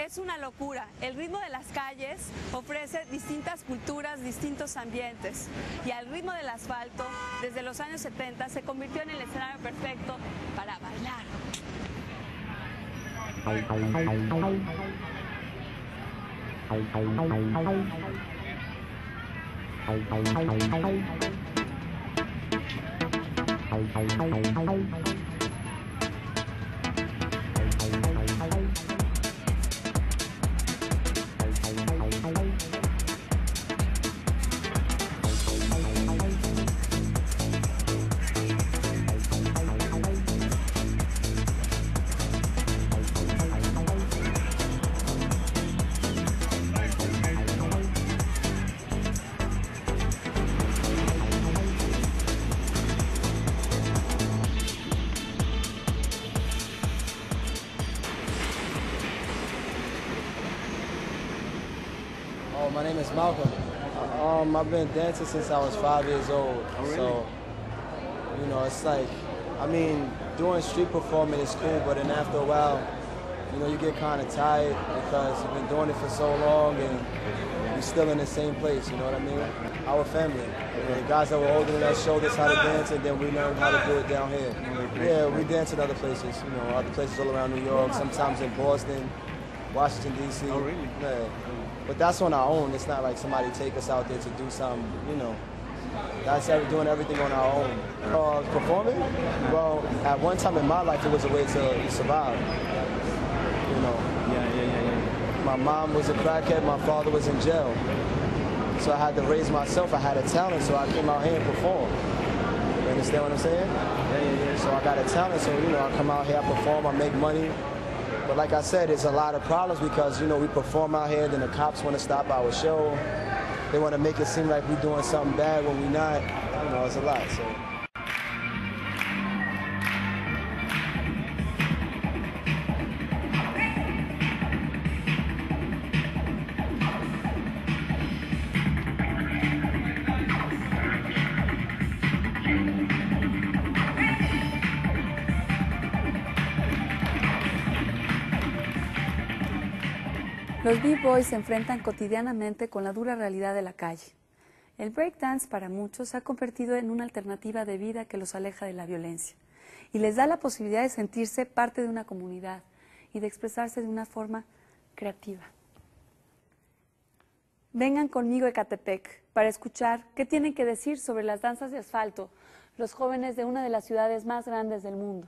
Es una locura. El ritmo de las calles ofrece distintas culturas, distintos ambientes. Y al ritmo del asfalto, desde los años 70, se convirtió en el escenario perfecto para bailar. My name is Malcolm. I've been dancing since I was 5 years old. Oh, really? So, you know, it's like, I mean, doing street performing is cool, but then after a while, you know, you get kind of tired because you've been doing it for so long and you're still in the same place, you know what I mean? Our family, you know, the guys that were older than us showed us how to dance, and then we learned how to do it down here. Yeah, we dance in other places, you know, other places all around New York, sometimes in Boston, Washington, D.C. Oh, really? Yeah. But that's on our own. It's not like somebody take us out there to do something, you know. That's doing everything on our own. Performing? Well, at one time in my life, it was a way to survive, you know. Yeah. My mom was a crackhead, my father was in jail. So I had to raise myself. I had a talent, so I came out here and performed. You understand what I'm saying? Yeah. So I got a talent, so, you know, I come out here, I perform, I make money. But like I said, it's a lot of problems because, you know, we perform out here, then the cops want to stop our show. They want to make it seem like we're doing something bad when we're not. You know, it's a lot, so. Los B-Boys se enfrentan cotidianamente con la dura realidad de la calle. El breakdance para muchos se ha convertido en una alternativa de vida que los aleja de la violencia y les da la posibilidad de sentirse parte de una comunidad y de expresarse de una forma creativa. Vengan conmigo a Ecatepec para escuchar qué tienen que decir sobre las danzas de asfalto los jóvenes de una de las ciudades más grandes del mundo.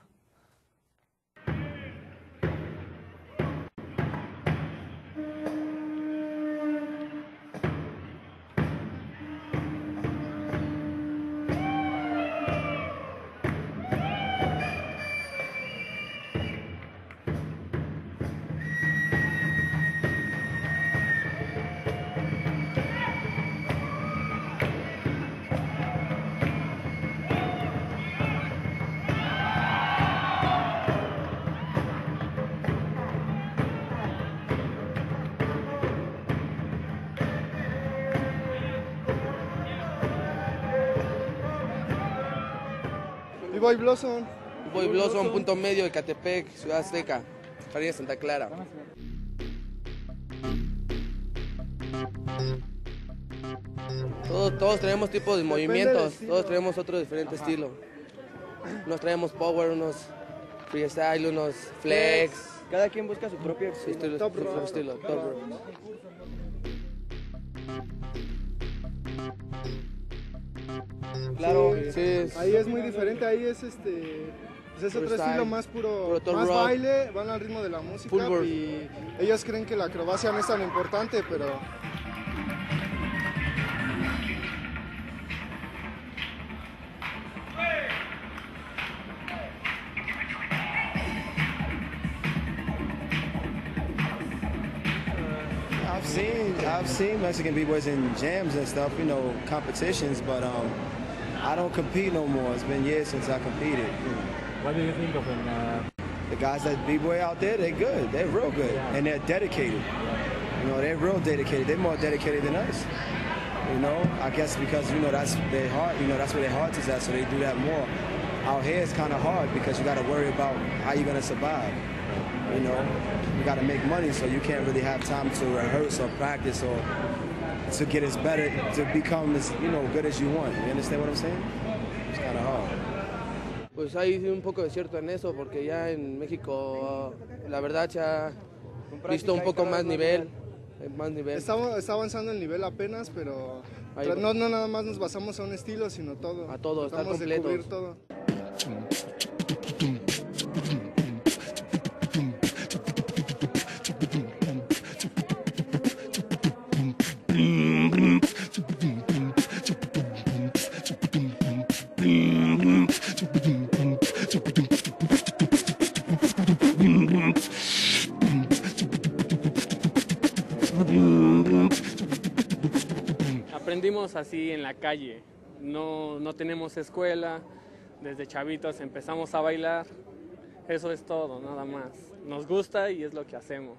B-Boy Blossom. B-Boy Blossom, punto medio, Ecatepec, Ciudad Azteca, Jardín de Santa Clara. Todos tenemos tipos de movimientos, todos tenemos otro diferente estilo. Unos traemos power, unos freestyle, unos flex. Cada quien busca su propio estilo. Top rock. Claro, sí. Ahí es muy diferente, ahí es pues es otro estilo más puro más rock. Baile, van al ritmo de la música y ellos creen que la acrobacia no es tan importante, pero I've seen Mexican b-boys in jams and stuff, you know, competitions, but I don't compete no more. It's been years since I competed. You know. What do you think of them? The guys that b-boy out there, they're good. They're real good, and they're dedicated. You know, they're real dedicated. They're more dedicated than us. You know, I guess because, you know, that's their heart. You know, that's where their heart is at, so they do that more. Out here, it's kind of hard because you got to worry about how you're gonna survive. you know, you got to make money, so you can't really have time to rehearse or practice or to get as better, to become as, you know, good as you want. You understand what I'm saying? It's kind of hard. Pues hay un poco de cierto en eso, porque ya en México la verdad se ha visto un poco más nivel. Está avanzando el nivel apenas, pero no nada más nos basamos a un estilo, sino todo. A todo, está completo. De cubrir todo. Aprendimos así en la calle, no tenemos escuela, desde chavitos empezamos a bailar, eso es todo, nada más. Nos gusta y es lo que hacemos.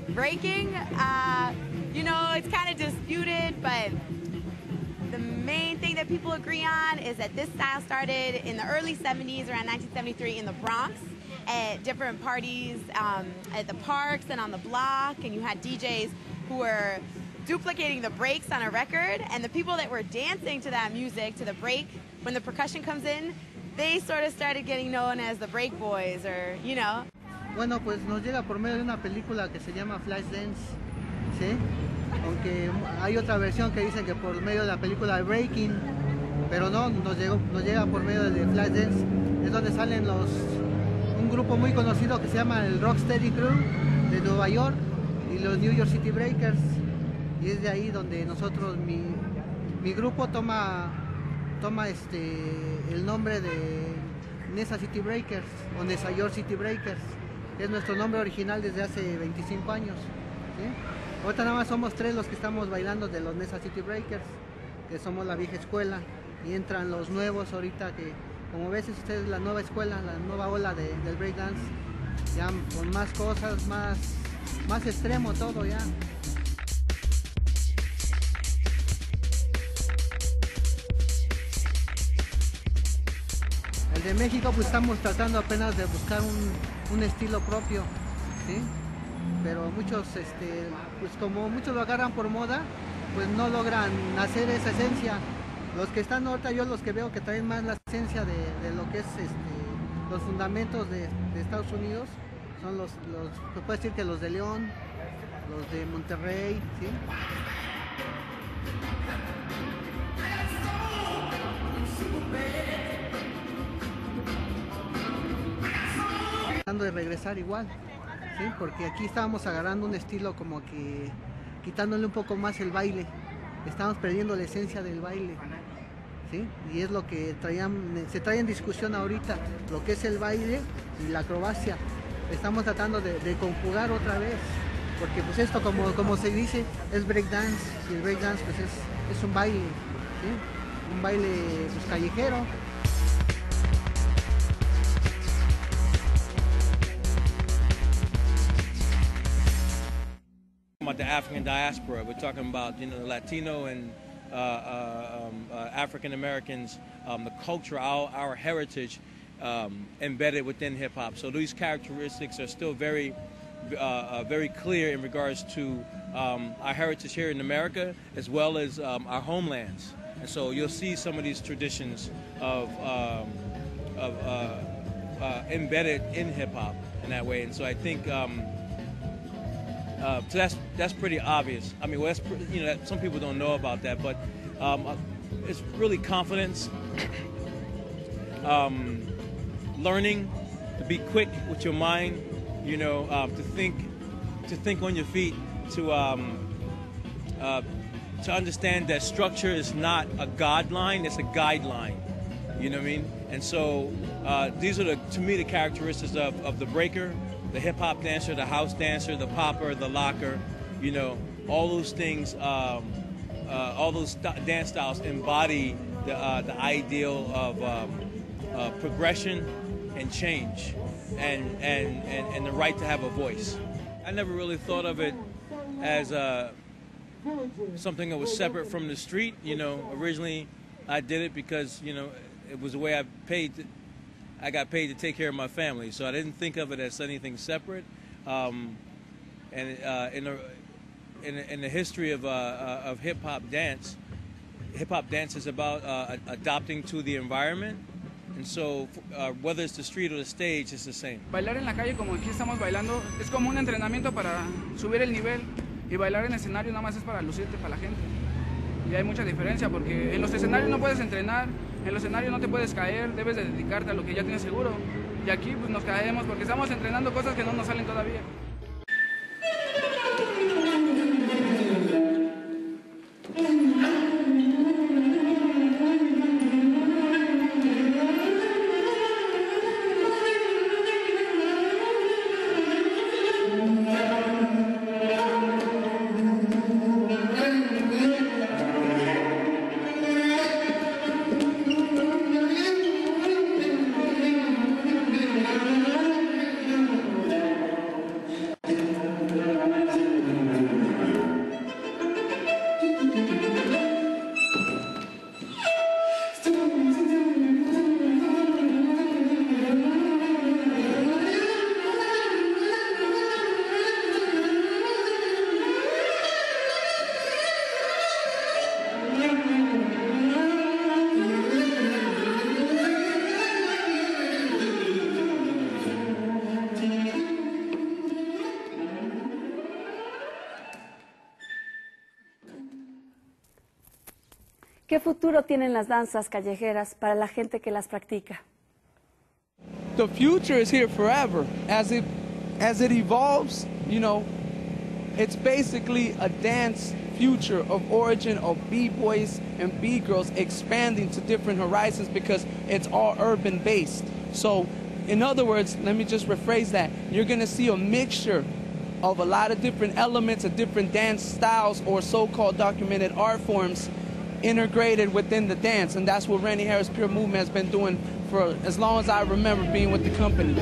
Breaking, you know, it's kind of disputed, but the main thing that people agree on is that this style started in the early 70s, around 1973 in the Bronx, at different parties, at the parks and on the block, and you had DJs who were duplicating the breaks on a record, and the people that were dancing to that music, to the break, when the percussion comes in, they sort of started getting known as the break boys, or, you know. Bueno, pues nos llega por medio de una película que se llama Flashdance, ¿sí? Aunque hay otra versión que dicen que por medio de la película Breakingz, pero no, nos llega por medio de Flashdance, es donde salen un grupo muy conocido que se llama el Rocksteady Crew de Nueva York y los New York City Breakers, y es de ahí donde nosotros, mi grupo toma el nombre de NEZACITY Breakers o New York City Breakers. Es nuestro nombre original desde hace 25 años. ¿Sí? Ahorita nada más somos 3 los que estamos bailando de los NEZACITY Breakers, que somos la vieja escuela, y entran los nuevos ahorita que, como ves, ustedes la nueva escuela, la nueva ola del breakdance, ya con más cosas, más extremo todo ya. El de México pues estamos tratando apenas de buscar un estilo propio, ¿sí? Pero muchos, pues como muchos lo agarran por moda, pues no logran hacer esa esencia. Los que están ahorita, yo los que veo que traen más la esencia de lo que es los fundamentos de Estados Unidos, son los se puede decir que los de León, los de Monterrey, ¿sí? De regresar igual, ¿sí? Porque aquí estábamos agarrando un estilo como que quitándole un poco más el baile, estamos perdiendo la esencia del baile, ¿sí? Y es lo que se trae en discusión ahorita, lo que es el baile y la acrobacia. Estamos tratando de conjugar otra vez, porque pues esto como se dice es breakdance, y el breakdance pues es un baile, ¿sí? Un baile pues, callejero. About the African diaspora, we're talking about, you know, Latino and African Americans, the culture, our heritage embedded within hip hop. So these characteristics are still very clear in regards to our heritage here in America, as well as our homelands. And so you'll see some of these traditions of embedded in hip hop in that way. And so I think. So that's pretty obvious. I mean, well, you know, some people don't know about that, but it's really confidence, learning to be quick with your mind, you know, to think on your feet, to understand that structure is not a guideline, it's a guideline. You know what I mean? And so these are to me the characteristics of the breaker, the hip-hop dancer, the house dancer, the popper, the locker, you know, all those things all those dance styles embody the ideal of progression and change, and the right to have a voice. I never really thought of it as something that was separate from the street. You know, originally I did it because, you know, it was the way I got paid to take care of my family, so I didn't think of it as anything separate. And in the history of hip-hop dance is about adapting to the environment. And so, whether it's the street or the stage, it's the same. Bailar en la calle, como aquí estamos bailando, es como un entrenamiento para subir el nivel, y bailar en escenario nada más es para lucirte para la gente. Y hay mucha diferencia porque en los escenarios no puedes entrenar, en los escenarios no te puedes caer, debes de dedicarte a lo que ya tienes seguro. Y aquí pues nos caemos porque estamos entrenando cosas que no nos salen todavía. ¿Qué futuro tienen las danzas callejeras para la gente que las practica? The future is here forever. As it evolves, you know, it's basically a dance future of origin of B-boys and B-girls expanding to different horizons because it's all urban based. So, in other words, let me just rephrase that. You're going to see a mixture of a lot of different elements of different dance styles or so-called documented art forms integrated within the dance, and that's what Randy Harris Pure Movement has been doing for as long as I remember being with the company.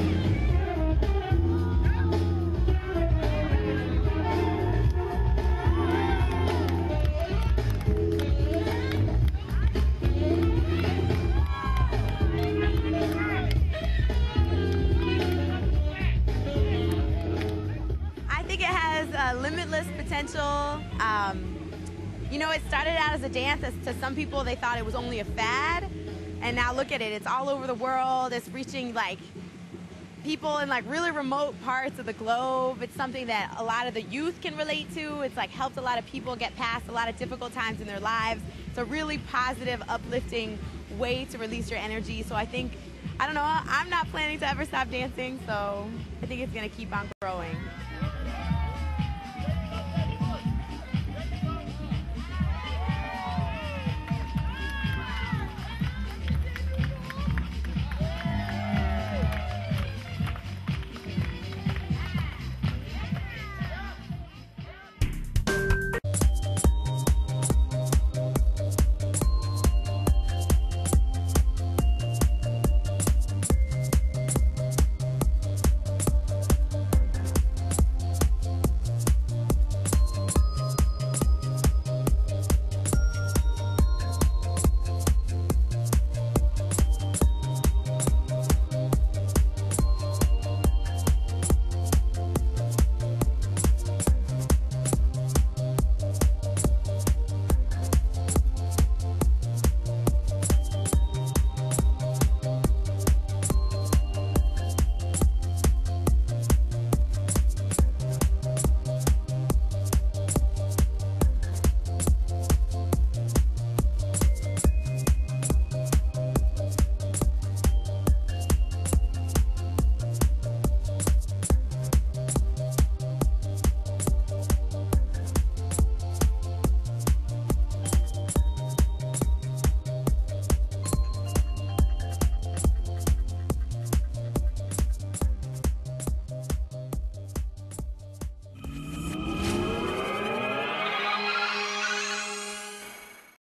I think it has limitless potential. You know, it started out as a dance. To some people, they thought it was only a fad. And now look at it. It's all over the world. It's reaching, like, people in, like, really remote parts of the globe. It's something that a lot of the youth can relate to. It's, like, helped a lot of people get past a lot of difficult times in their lives. It's a really positive, uplifting way to release your energy. So I think, I don't know, I'm not planning to ever stop dancing. So I think it's going to keep on growing.